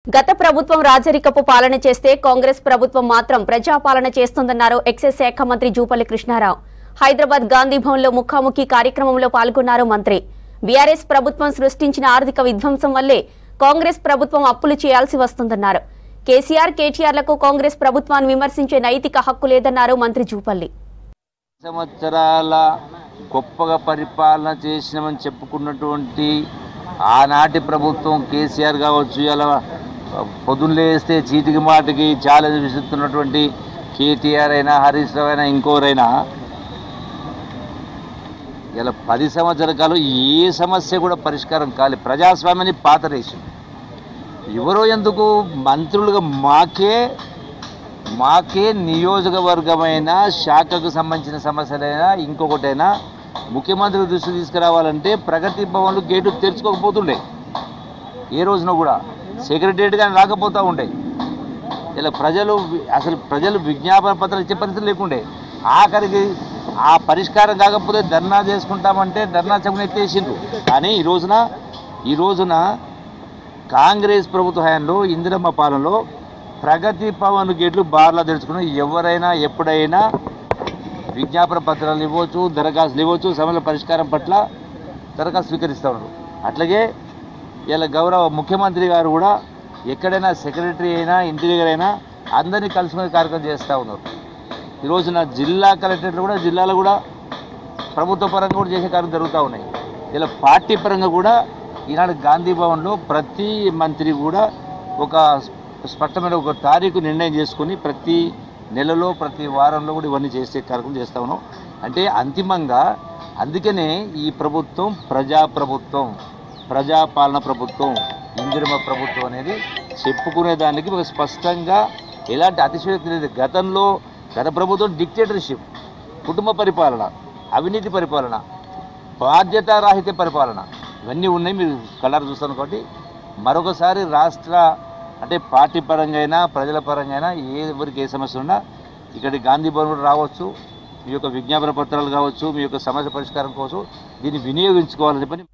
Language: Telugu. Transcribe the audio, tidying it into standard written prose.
గత ప్రభుత్వం రాజరికపు పాలన చేస్తే కాంగ్రెస్ ప్రభుత్వం మాత్రం ప్రజాపాలన చేస్తుందన్నారు ఎక్సైజ్ శాఖ మంత్రి జూపల్లి కృష్ణారావు. హైదరాబాద్ గాంధీ భవన్లో ముఖాముఖి కార్యక్రమంలో పాల్గొన్నారు మంత్రి. బీఆర్ఎస్ ప్రభుత్వం సృష్టించిన ఆర్థిక విధ్వంసం వల్లే కాంగ్రెస్ ప్రభుత్వం అప్పులు చేయాల్సి వస్తుందన్నారు. కేసీఆర్ కేటీఆర్లకు కాంగ్రెస్ ప్రభుత్వాన్ని విమర్శించే నైతిక హక్కు లేదన్నారు మంత్రి జూపల్లి. సంవత్సరాల గొప్పగా పరిపాలన చేసినామని చెప్పుకున్నటువంటి ఆనాటి ప్రభుత్వం కేసీఆర్ కావచ్చు, ఇలా పొద్దున్నేస్తే చీటికి మాటికి ఛాలెంజ్ విసురుతున్నటువంటి కేటీఆర్ అయినా హరీష్ రావు అయినా ఇంకోరైనా ఇలా 10 సంవత్సరాల కాలం ఏ సమస్య కూడా పరిష్కారం కాలేదు. ప్రజాస్వామ్యాన్ని పాతరేసింది. ఎవరో ఎందుకు మంత్రులుగా మాకే నియోజకవర్గమైన శాఖకు సంబంధించిన సమస్యలైనా ఇంకొకటైనా ముఖ్యమంత్రి దృష్టి తీసుకురావాలంటే ప్రగతి భవన్లు గేటు తెరుచుకోకపోతుండే. ఏ రోజున కూడా సెక్రటరియట్ కానీ రాకపోతూ ఉండే. ఇలా ప్రజలు విజ్ఞాపన పత్రాలు ఇచ్చే పరిస్థితి లేకుండే. ఆఖరికి ఆ పరిష్కారం కాకపోతే ధర్నా చేసుకుంటామంటే ధర్నా చౌకని ఎత్తేసిండ్రు. కానీ ఈ రోజున కాంగ్రెస్ ప్రభుత్వ హయాంలో ఇందిరమ్మ పాలనలో ప్రగతి భవన్ గేట్లు బార్లా తెరుచుకుని ఎవరైనా ఎప్పుడైనా విజ్ఞాపన పత్రాలు ఇవ్వచ్చు, దరఖాస్తులు ఇవ్వచ్చు, సమస్యల పరిష్కారం పట్ల దరఖాస్తు స్వీకరిస్తూ ఉన్నారు. అట్లాగే ఇలా గౌరవ ముఖ్యమంత్రి గారు కూడా ఎక్కడైనా సెక్రటరీ అయినా ఇంటీరియర్ అయినా అందరినీ కలుసుకునే కార్యక్రమం చేస్తూ ఉన్నారు. ఈ రోజున జిల్లా కలెక్టరేట్లు కూడా జిల్లాలో కూడా ప్రభుత్వ పరంగా కూడా చేసే కార్యక్రమం జరుగుతూ ఉన్నాయి. ఇలా పార్టీ పరంగా కూడా ఈనాడు గాంధీ భవన్లో ప్రతి మంత్రి కూడా ఒక స్పష్టమైన ఒక తారీఖు నిర్ణయం చేసుకుని ప్రతి నెలలో ప్రతి వారంలో కూడా ఇవన్నీ చేసే కార్యక్రమం చేస్తూ ఉన్నాం. అంటే అంతిమంగా అందుకనే ఈ ప్రభుత్వం ప్రజాపాలన ప్రభుత్వం, ఇందిరమ్మ ప్రభుత్వం అనేది చెప్పుకునేదానికి ఒక స్పష్టంగా ఎలాంటి అతిశయోక్తి లేదు. గత ప్రభుత్వం డిక్టేటర్షిప్, కుటుంబ పరిపాలన, అవినీతి పరిపాలన, బాధ్యతారాహిత్య పరిపాలన ఇవన్నీ ఉన్నాయి. మీరు కలర్ చూస్తాను కాబట్టి మరొకసారి అంటే పార్టీ పరంగా అయినా ప్రజల పరంగా అయినా ఎవరికి ఏ సమస్య ఉన్నా ఇక్కడి గాంధీ భవన్ కూడా రావచ్చు. మీ యొక్క విజ్ఞాపన పత్రాలు కావచ్చు, మీ యొక్క సమస్య పరిష్కారం కోసం దీన్ని వినియోగించుకోవాలని చెప్పని